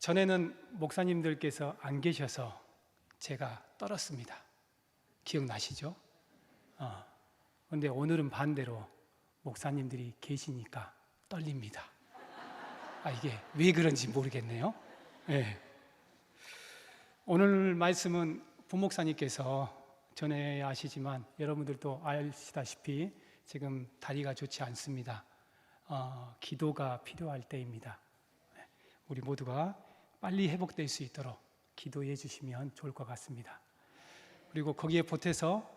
전에는 목사님들께서 안 계셔서 제가 떨었습니다. 기억나시죠? 근데 오늘은 반대로 목사님들이 계시니까 떨립니다. 이게 왜 그런지 모르겠네요. 네. 오늘 말씀은 부목사님께서 전에 아시지만 여러분들도 아시다시피 지금 다리가 좋지 않습니다. 기도가 필요할 때입니다. 우리 모두가 빨리 회복될 수 있도록 기도해 주시면 좋을 것 같습니다. 그리고 거기에 보태서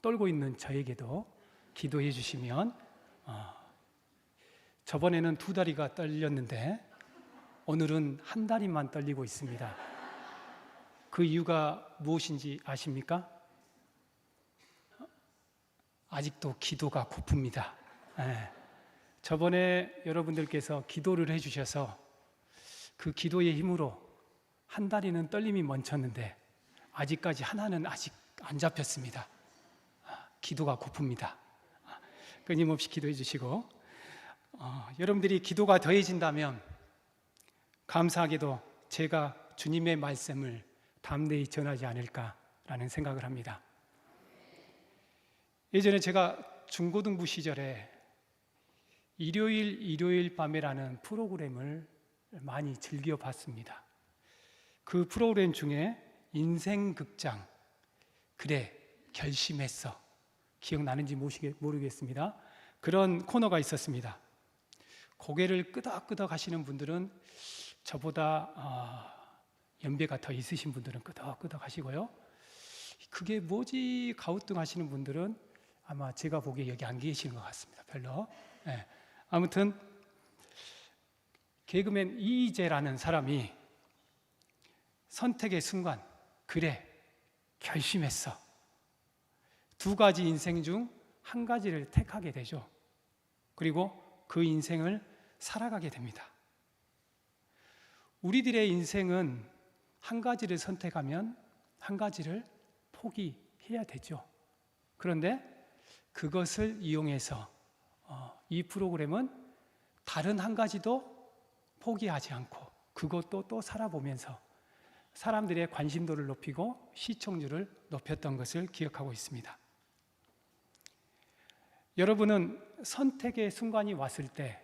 떨고 있는 저에게도 기도해 주시면 저번에는 2다리가 떨렸는데 오늘은 1다리만 떨리고 있습니다. 그 이유가 무엇인지 아십니까? 아직도 기도가 고픕니다. 저번에 여러분들께서 기도를 해주셔서 그 기도의 힘으로 1다리는 떨림이 멈췄는데 아직까지 하나는 아직 안 잡혔습니다. 기도가 고픕니다. 끊임없이 기도해 주시고 여러분들이 기도가 더해진다면 감사하게도 제가 주님의 말씀을 담대히 전하지 않을까라는 생각을 합니다. 예전에 제가 중고등부 시절에 일요일 밤에라는 프로그램을 많이 즐겨 봤습니다. 그 프로그램 중에 인생극장, 그래 결심했어, 기억나는지 모르겠습니다. 그런 코너가 있었습니다. 고개를 끄덕끄덕 하시는 분들은 저보다 연배가 더 있으신 분들은 끄덕끄덕 하시고요, 그게 뭐지 가우뚱 하시는 분들은 아마 제가 보기에 여기 안 계시는 것 같습니다. 별로. 아무튼 개그맨 이희재라는 사람이 선택의 순간, 그래 결심했어, 2가지 인생 중 1가지를 택하게 되죠. 그리고 그 인생을 살아가게 됩니다. 우리들의 인생은 1가지를 선택하면 1가지를 포기해야 되죠. 그런데 그것을 이용해서 이 프로그램은 다른 1가지도 포기하지 않고 그것도 또 살아보면서 사람들의 관심도를 높이고 시청률을 높였던 것을 기억하고 있습니다. 여러분은 선택의 순간이 왔을 때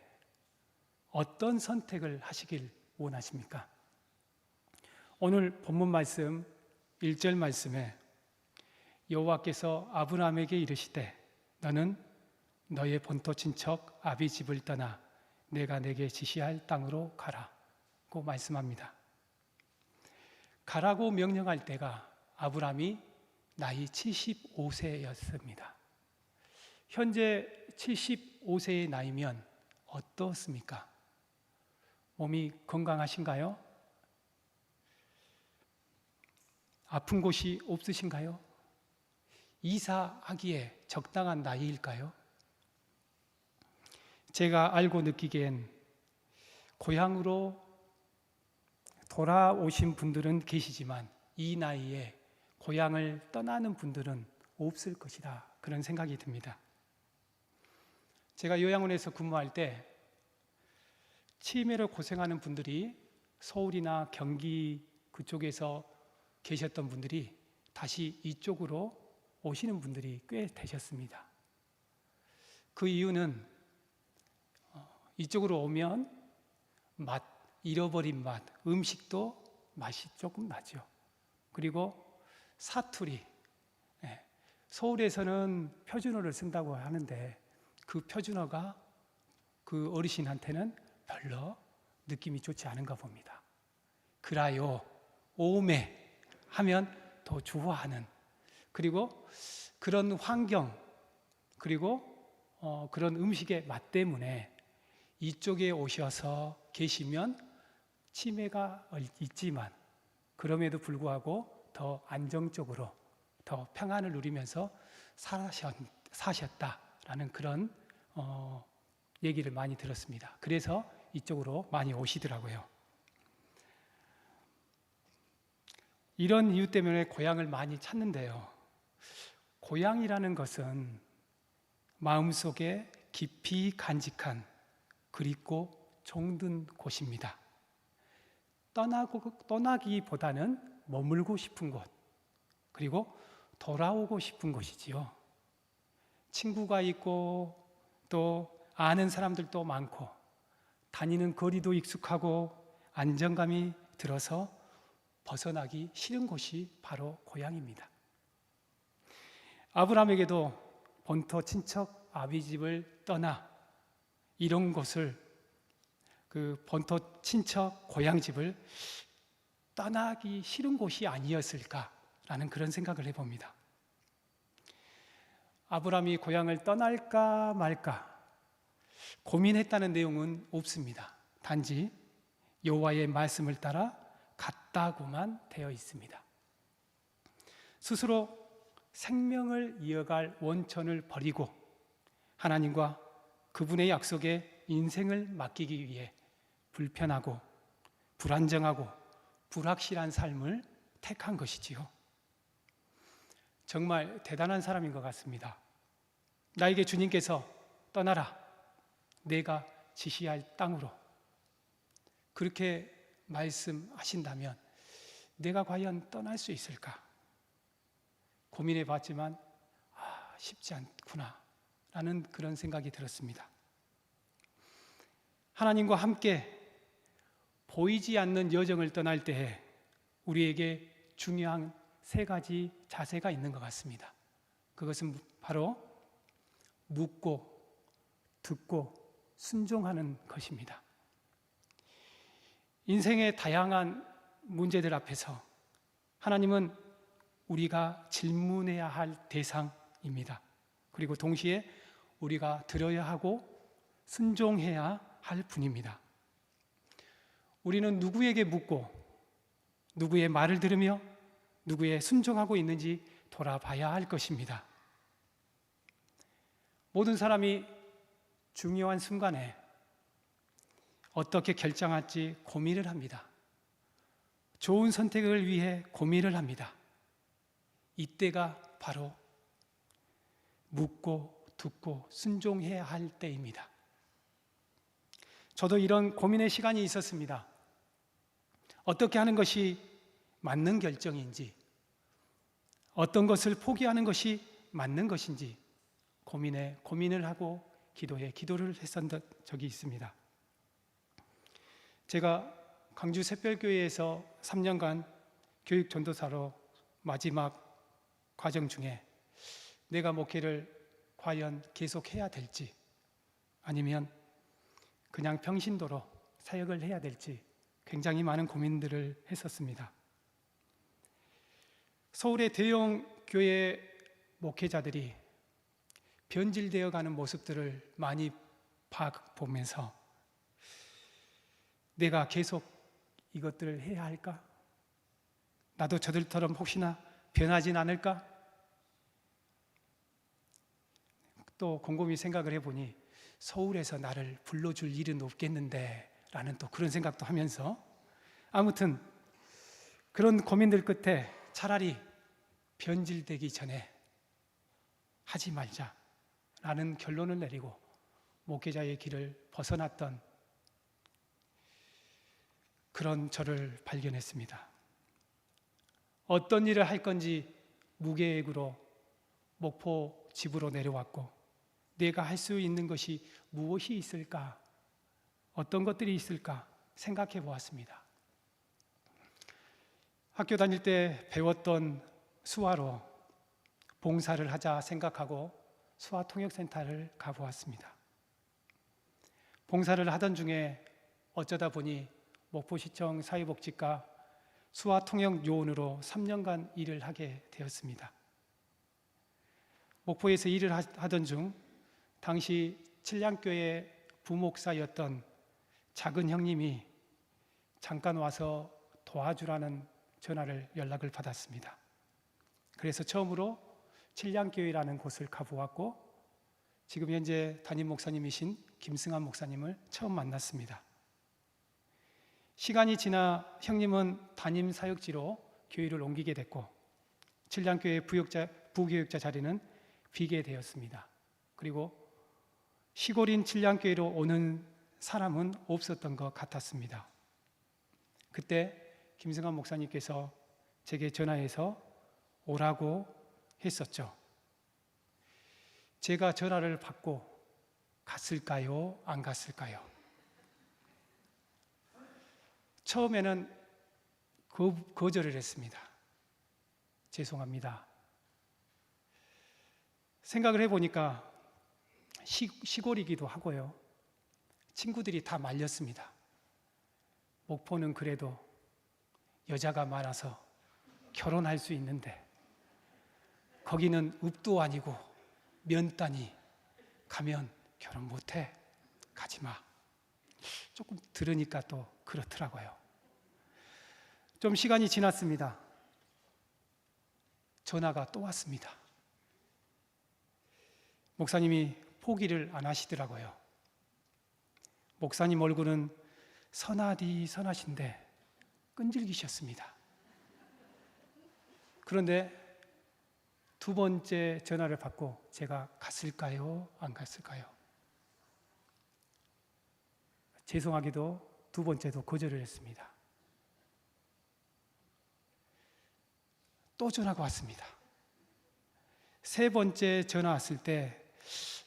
어떤 선택을 하시길 원하십니까? 오늘 본문 말씀 1절 말씀에 여호와께서 아브라함에게 이르시되 너는 너의 본토 친척 아비 집을 떠나 내가 내게 지시할 땅으로 가라고 말씀합니다. 가라고 명령할 때가 아브라함이 나이 75세였습니다. 현재 75세의 나이면 어떻습니까? 몸이 건강하신가요? 아픈 곳이 없으신가요? 이사하기에 적당한 나이일까요? 제가 알고 느끼기엔 고향으로 돌아오신 분들은 계시지만 이 나이에 고향을 떠나는 분들은 없을 것이다, 그런 생각이 듭니다. 제가 요양원에서 근무할 때 치매로 고생하는 분들이 서울이나 경기 그쪽에서 계셨던 분들이 다시 이쪽으로 오시는 분들이 꽤 되셨습니다. 그 이유는 이쪽으로 오면 잃어버린 맛, 음식도 맛이 조금 나죠. 그리고 사투리, 서울에서는 표준어를 쓴다고 하는데 그 표준어가 그 어르신한테는 별로 느낌이 좋지 않은가 봅니다. 그라요, 오메 하면 더 좋아하는, 그리고 그런 환경, 그리고 그런 음식의 맛 때문에 이쪽에 오셔서 계시면 치매가 있지만 그럼에도 불구하고 더 안정적으로 더 평안을 누리면서 사셨다라는 그런 얘기를 많이 들었습니다. 그래서 이쪽으로 많이 오시더라고요. 이런 이유 때문에 고향을 많이 찾는데요, 고향이라는 것은 마음속에 깊이 간직한 그립고 종든 곳입니다. 떠나기보다는 머물고 싶은 곳, 그리고 돌아오고 싶은 곳이지요. 친구가 있고 또 아는 사람들도 많고 다니는 거리도 익숙하고 안정감이 들어서 벗어나기 싫은 곳이 바로 고향입니다. 아브라함에게도 본토 친척 아비집을 떠나 이런 곳을, 그 본토 친척 고향집을 떠나기 싫은 곳이 아니었을까라는 그런 생각을 해봅니다. 아브라함이 고향을 떠날까 말까 고민했다는 내용은 없습니다. 단지 여호와의 말씀을 따라 갔다고만 되어 있습니다. 스스로 생명을 이어갈 원천을 버리고 하나님과 그분의 약속에 인생을 맡기기 위해 불편하고 불안정하고 불확실한 삶을 택한 것이지요. 정말 대단한 사람인 것 같습니다. 나에게 주님께서 떠나라, 내가 지시할 땅으로 그렇게 말씀하신다면 내가 과연 떠날 수 있을까? 고민해 봤지만 쉽지 않구나 라는 그런 생각이 들었습니다. 하나님과 함께 보이지 않는 여정을 떠날 때에 우리에게 중요한 세 가지 자세가 있는 것 같습니다. 그것은 바로 묻고 듣고 순종하는 것입니다. 인생의 다양한 문제들 앞에서 하나님은 우리가 질문해야 할 대상입니다. 그리고 동시에 우리가 들어야 하고 순종해야 할 분입니다. 우리는 누구에게 묻고 누구의 말을 들으며 누구에 순종하고 있는지 돌아봐야 할 것입니다. 모든 사람이 중요한 순간에 어떻게 결정할지 고민을 합니다. 좋은 선택을 위해 고민을 합니다. 이때가 바로 묻고 듣고 순종해야 할 때입니다. 저도 이런 고민의 시간이 있었습니다. 어떻게 하는 것이 맞는 결정인지, 어떤 것을 포기하는 것이 맞는 것인지 고민을 하고 기도를 했었던 적이 있습니다. 제가 광주 샛별교회에서 3년간 교육 전도사로 마지막 과정 중에 내가 목회를 과연 계속해야 될지 아니면 그냥 평신도로 사역을 해야 될지 굉장히 많은 고민들을 했었습니다. 서울의 대형 교회 목회자들이 변질되어 가는 모습들을 많이 보면서 내가 계속 이것들을 해야 할까? 나도 저들처럼 혹시나 변하진 않을까? 또 곰곰이 생각을 해보니 서울에서 나를 불러줄 일은 없겠는데 라는 또 그런 생각도 하면서 아무튼 그런 고민들 끝에 차라리 변질되기 전에 하지 말자 라는 결론을 내리고 목회자의 길을 벗어났던 그런 저를 발견했습니다. 어떤 일을 할 건지 무계획으로 목포 집으로 내려왔고 내가 할 수 있는 것이 무엇이 있을까? 어떤 것들이 있을까? 생각해 보았습니다. 학교 다닐 때 배웠던 수화로 봉사를 하자 생각하고 수화통역센터를 가보았습니다. 봉사를 하던 중에 어쩌다 보니 목포시청 사회복지과 수화통역요원으로 3년간 일을 하게 되었습니다. 목포에서 일을 하던 중 당시 칠량교회 부목사였던 작은 형님이 잠깐 와서 도와주라는 연락을 받았습니다. 그래서 처음으로 칠량교회라는 곳을 가보았고 지금 현재 담임 목사님이신 김승환 목사님을 처음 만났습니다. 시간이 지나 형님은 담임 사역지로 교회를 옮기게 됐고 칠량교회 부교육자 자리는 비게 되었습니다. 그리고 시골인 칠량교회로 오는 사람은 없었던 것 같았습니다. 그때 김승환 목사님께서 제게 전화해서 오라고 했었죠. 제가 전화를 받고 갔을까요? 안 갔을까요? 처음에는 거절을 했습니다. 죄송합니다. 생각을 해보니까 시골이기도 하고요. 친구들이 다 말렸습니다. 목포는 그래도 여자가 많아서 결혼할 수 있는데 거기는 읍도 아니고 면단이 가면 결혼 못해. 가지마. 조금 들으니까 또 그렇더라고요. 좀 시간이 지났습니다. 전화가 또 왔습니다. 목사님이 포기를 안 하시더라고요. 목사님 얼굴은 선하디 선하신데 끈질기셨습니다. 그런데 두 번째 전화를 받고 제가 갔을까요? 안 갔을까요? 죄송하게도 두 번째도 거절을 했습니다. 또 전화가 왔습니다. 세 번째 전화 왔을 때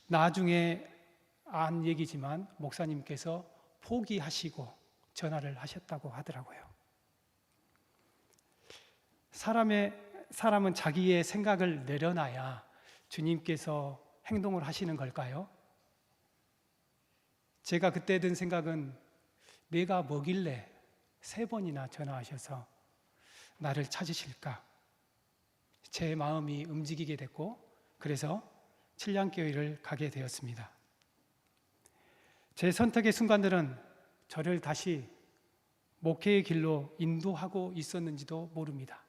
나중에 안 얘기지만 목사님께서 포기하시고 전화를 하셨다고 하더라고요. 사람은 자기의 생각을 내려놔야 주님께서 행동을 하시는 걸까요? 제가 그때 든 생각은 내가 뭐길래 세 번이나 전화하셔서 나를 찾으실까? 제 마음이 움직이게 됐고 그래서 칠량교회를 가게 되었습니다. 제 선택의 순간들은 저를 다시 목회의 길로 인도하고 있었는지도 모릅니다.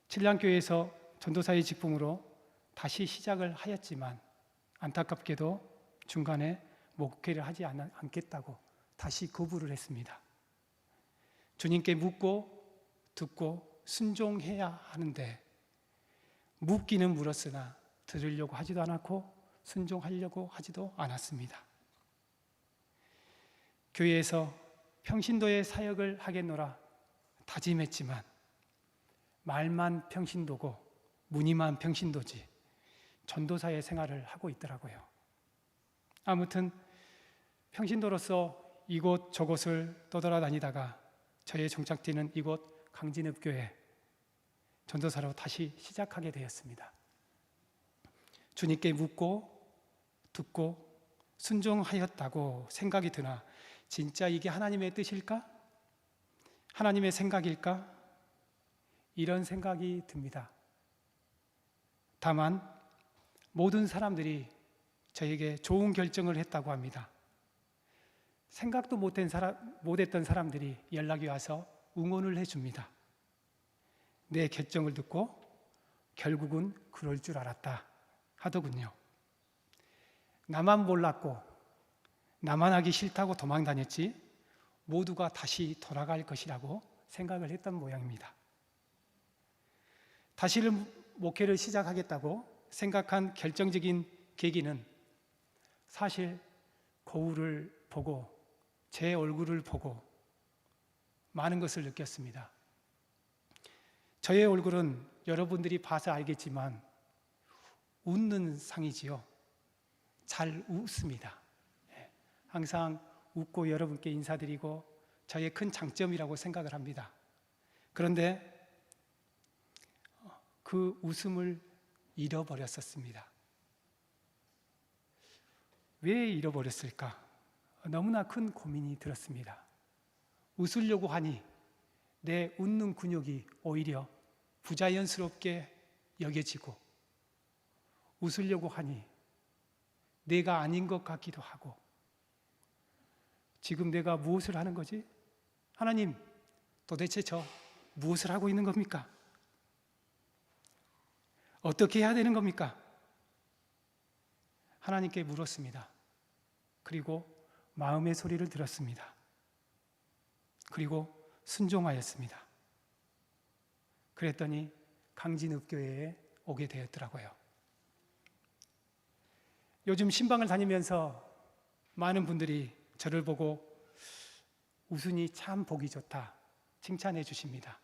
칠량교회에서 전도사의 직분으로 다시 시작을 하였지만 안타깝게도 중간에 목회를 하지 않겠다고 다시 거부를 했습니다. 주님께 묻고 듣고 순종해야 하는데 묻기는 물었으나 들으려고 하지도 않았고 순종하려고 하지도 않았습니다. 교회에서 평신도의 사역을 하겠노라 다짐했지만 말만 평신도고 무늬만 평신도지 전도사의 생활을 하고 있더라고요. 아무튼 평신도로서 이곳 저곳을 떠돌아다니다가 저의 종착지는 이곳 강진읍교회 전도사로 다시 시작하게 되었습니다. 주님께 묻고 듣고 순종하였다고 생각이 드나 진짜 이게 하나님의 뜻일까? 하나님의 생각일까? 이런 생각이 듭니다. 다만 모든 사람들이 저에게 좋은 결정을 했다고 합니다. 생각도 못했던 사람들이 연락이 와서 응원을 해줍니다. 내 결정을 듣고 결국은 그럴 줄 알았다 하더군요. 나만 몰랐고 나만 하기 싫다고 도망 다녔지 모두가 다시 돌아갈 것이라고 생각을 했던 모양입니다. 다시 목회를 시작하겠다고 생각한 결정적인 계기는 사실 거울을 보고 제 얼굴을 보고 많은 것을 느꼈습니다. 저의 얼굴은 여러분들이 봐서 알겠지만 웃는 상이지요. 잘 웃습니다. 항상 웃고 여러분께 인사드리고 저의 큰 장점이라고 생각을 합니다. 그런데 그 웃음을 잃어버렸었습니다. 왜 잃어버렸을까? 너무나 큰 고민이 들었습니다. 웃으려고 하니 내 웃는 근육이 오히려 부자연스럽게 여겨지고 웃으려고 하니 내가 아닌 것 같기도 하고 지금 내가 무엇을 하는 거지? 하나님, 도대체 저 무엇을 하고 있는 겁니까? 어떻게 해야 되는 겁니까? 하나님께 물었습니다. 그리고 마음의 소리를 들었습니다. 그리고 순종하였습니다. 그랬더니 강진읍교회에 오게 되었더라고요. 요즘 신방을 다니면서 많은 분들이 저를 보고 웃으니 참 보기 좋다 칭찬해 주십니다.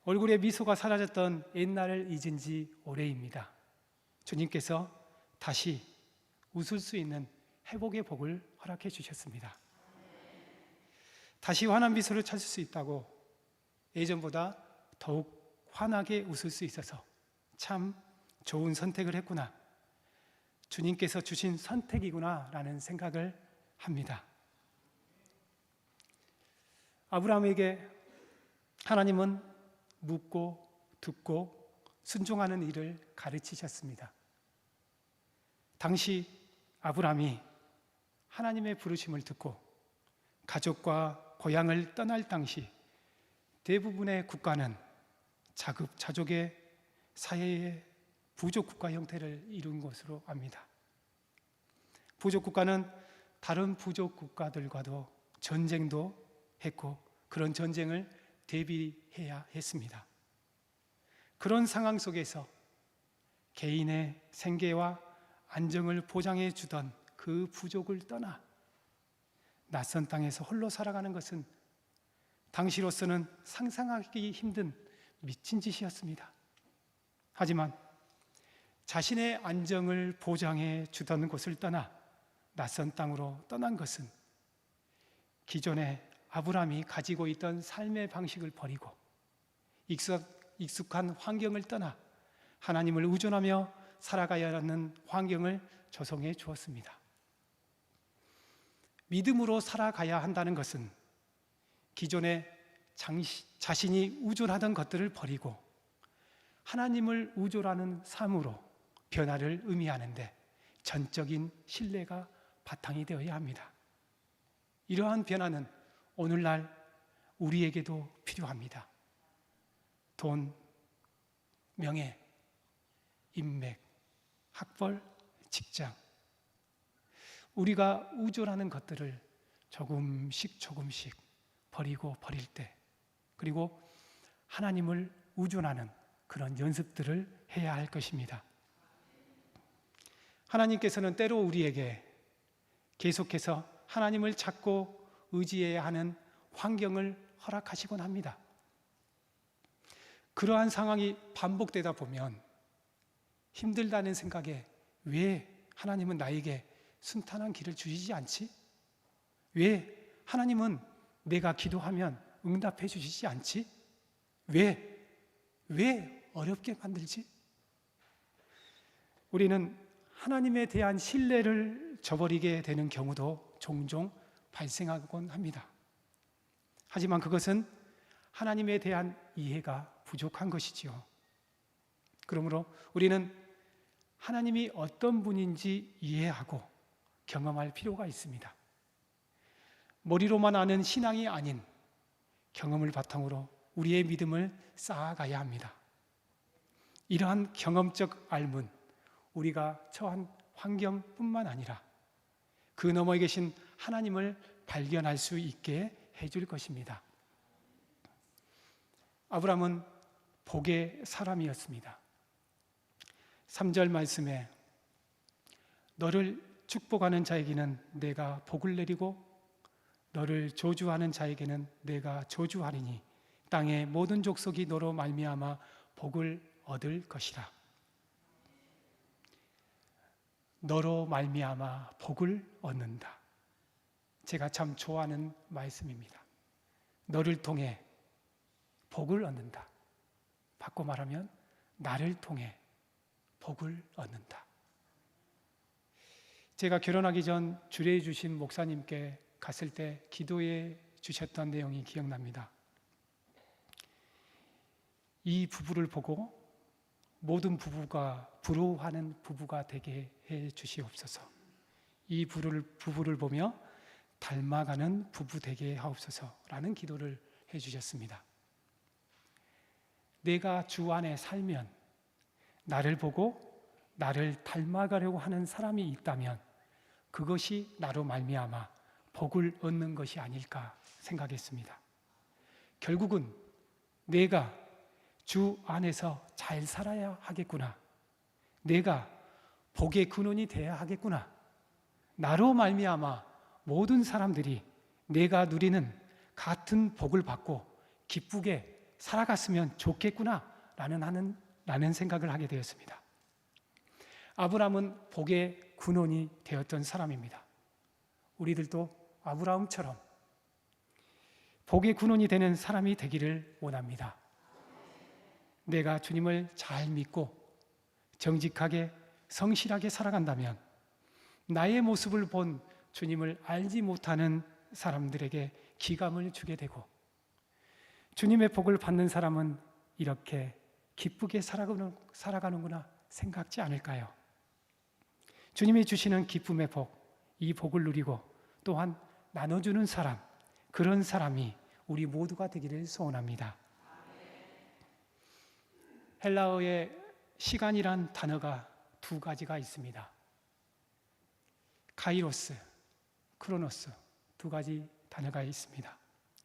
얼굴에 미소가 사라졌던 옛날을 잊은 지 오래입니다. 주님께서 다시 웃을 수 있는 회복의 복을 허락해 주셨습니다. 다시 환한 미소를 찾을 수 있다고 예전보다 더욱 환하게 웃을 수 있어서 참 좋은 선택을 했구나, 주님께서 주신 선택이구나 라는 생각을 합니다. 아브라함에게 하나님은 묻고 듣고 순종하는 일을 가르치셨습니다. 당시 아브라함이 하나님의 부르심을 듣고 가족과 고향을 떠날 당시 대부분의 국가는 자급자족의 사회의 부족국가 형태를 이룬 것으로 압니다. 부족국가는 다른 부족국가들과도 전쟁도 했고 그런 전쟁을 대비해야 했습니다. 그런 상황 속에서 개인의 생계와 안정을 보장해 주던 그 부족을 떠나 낯선 땅에서 홀로 살아가는 것은 당시로서는 상상하기 힘든 미친 짓이었습니다. 하지만 자신의 안정을 보장해 주던 곳을 떠나 낯선 땅으로 떠난 것은 기존에 아브라함이 가지고 있던 삶의 방식을 버리고 익숙한 환경을 떠나 하나님을 의존하며 살아가야 하는 환경을 조성해 주었습니다. 믿음으로 살아가야 한다는 것은 기존에 자신이 의존하던 것들을 버리고 하나님을 의존하는 삶으로 변화를 의미하는데 전적인 신뢰가 바탕이 되어야 합니다. 이러한 변화는 오늘날 우리에게도 필요합니다. 돈, 명예, 인맥, 학벌, 직장, 우리가 의존하는 것들을 조금씩 버리고 버릴 때, 그리고 하나님을 의존하는 그런 연습들을 해야 할 것입니다. 하나님께서는 때로 우리에게 계속해서 하나님을 찾고 의지해야 하는 환경을 허락하시곤 합니다. 그러한 상황이 반복되다 보면 힘들다는 생각에 왜 하나님은 나에게 순탄한 길을 주시지 않지? 왜 하나님은 내가 기도하면 응답해 주시지 않지? 왜 어렵게 만들지? 우리는 하나님에 대한 신뢰를 저버리게 되는 경우도 종종 발생하곤 합니다. 하지만 그것은 하나님에 대한 이해가 부족한 것이지요. 그러므로 우리는 하나님이 어떤 분인지 이해하고 경험할 필요가 있습니다. 머리로만 아는 신앙이 아닌 경험을 바탕으로 우리의 믿음을 쌓아가야 합니다. 이러한 경험적 알문, 우리가 처한 환경뿐만 아니라 그 너머에 계신 하나님을 발견할 수 있게 해줄 것입니다. 아브라함은 복의 사람이었습니다. 3절 말씀에 너를 축복하는 자에게는 내가 복을 내리고 너를 저주하는 자에게는 내가 저주하리니 땅의 모든 족속이 너로 말미암아 복을 얻을 것이라. 너로 말미암아 복을 얻는다. 제가 참 좋아하는 말씀입니다. 너를 통해 복을 얻는다. 바꿔 말하면 나를 통해 복을 얻는다. 제가 결혼하기 전 주례해 주신 목사님께 갔을 때 기도해 주셨던 내용이 기억납니다. 이 부부를 보고 모든 부부가 부러워하는 부부가 되게 해 주시옵소서. 이 부부를 보며 닮아가는 부부 되게 하옵소서라는 기도를 해 주셨습니다. 내가 주 안에 살면 나를 보고 나를 닮아가려고 하는 사람이 있다면 그것이 나로 말미암아 복을 얻는 것이 아닐까 생각했습니다. 결국은 내가 주 안에서 잘 살아야 하겠구나. 내가 복의 근원이 되어야 하겠구나. 나로 말미암아 모든 사람들이 내가 누리는 같은 복을 받고 기쁘게 살아갔으면 좋겠구나라는 생각을 하게 되었습니다. 아브라함은 복의 근원이 되었던 사람입니다. 우리들도 아브라함처럼 복의 근원이 되는 사람이 되기를 원합니다. 내가 주님을 잘 믿고 정직하게 성실하게 살아간다면 나의 모습을 본 주님을 알지 못하는 사람들에게 기감을 주게 되고, 주님의 복을 받는 사람은 이렇게 기쁘게 살아가는구나 생각지 않을까요? 주님이 주시는 기쁨의 복, 이 복을 누리고 또한 나눠주는 사람, 그런 사람이 우리 모두가 되기를 소원합니다. 헬라어의 시간이란 단어가 두 가지가 있습니다. 카이로스, 크로노스, 두 가지 단어가 있습니다.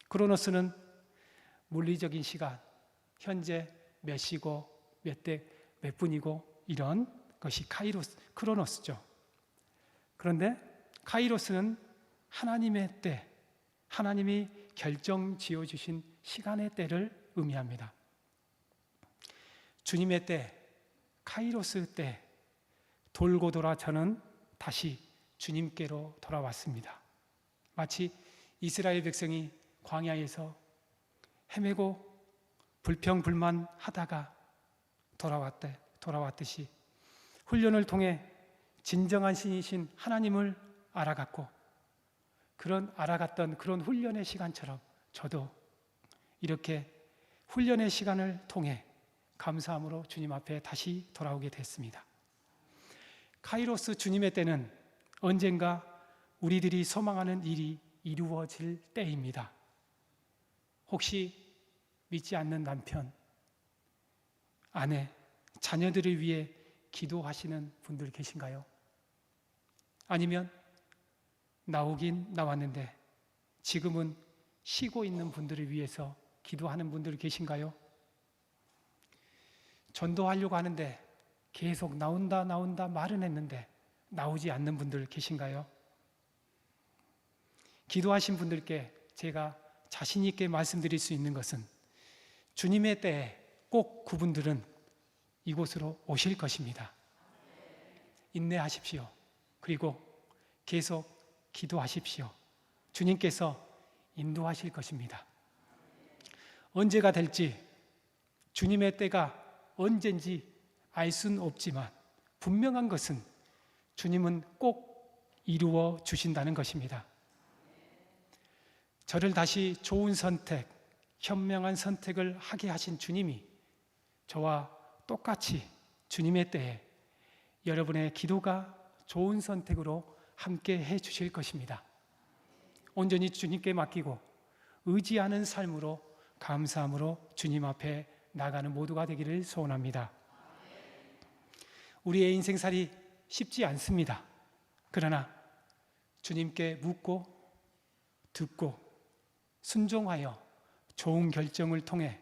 크로노스는 물리적인 시간, 현재 몇 시고 몇 대 몇 분이고 이런 것이 크로노스죠. 그런데 카이로스는 하나님의 때, 하나님이 결정 지어주신 시간의 때를 의미합니다. 주님의 때, 카이로스 때 돌고 돌아 저는 다시 주님께로 돌아왔습니다. 마치 이스라엘 백성이 광야에서 헤매고 불평불만하다가 돌아왔듯이 훈련을 통해 진정한 신이신 하나님을 알아갔고, 알아갔던 그런 훈련의 시간처럼 저도 이렇게 훈련의 시간을 통해 감사함으로 주님 앞에 다시 돌아오게 됐습니다. 카이로스 주님의 때는 언젠가 우리들이 소망하는 일이 이루어질 때입니다. 혹시 믿지 않는 남편, 아내, 자녀들을 위해 기도하시는 분들 계신가요? 아니면 나오긴 나왔는데 지금은 쉬고 있는 분들을 위해서 기도하는 분들 계신가요? 전도하려고 하는데 계속 나온다 말은 했는데 나오지 않는 분들 계신가요? 기도하신 분들께 제가 자신 있게 말씀드릴 수 있는 것은 주님의 때에 꼭 그분들은 이곳으로 오실 것입니다. 인내하십시오. 그리고 계속 기도하십시오. 주님께서 인도하실 것입니다. 언제가 될지, 주님의 때가 언젠지 알 수는 없지만 분명한 것은 주님은 꼭 이루어 주신다는 것입니다. 저를 다시 좋은 선택, 현명한 선택을 하게 하신 주님이 저와 똑같이 주님의 때에 여러분의 기도가 좋은 선택으로 함께 해 주실 것입니다. 온전히 주님께 맡기고 의지하는 삶으로 감사함으로 주님 앞에 나가는 모두가 되기를 소원합니다. 우리의 인생살이 쉽지 않습니다. 그러나 주님께 묻고 듣고 순종하여 좋은 결정을 통해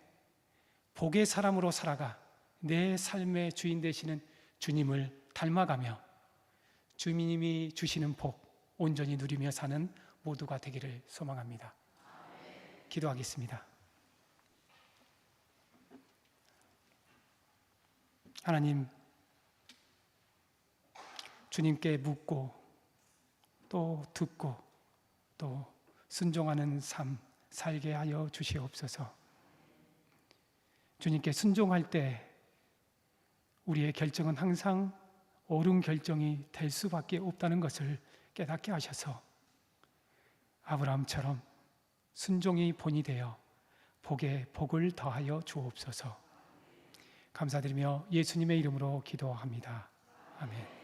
복의 사람으로 살아가 내 삶의 주인 되시는 주님을 닮아가며 주님이 주시는 복 온전히 누리며 사는 모두가 되기를 소망합니다. 기도하겠습니다. 하나님, 주님께 묻고 또 듣고 또 순종하는 삶 살게 하여 주시옵소서. 주님께 순종할 때 우리의 결정은 항상 옳은 결정이 될 수밖에 없다는 것을 깨닫게 하셔서 아브라함처럼 순종이 본이 되어 복에 복을 더하여 주옵소서. 감사드리며 예수님의 이름으로 기도합니다. 아멘.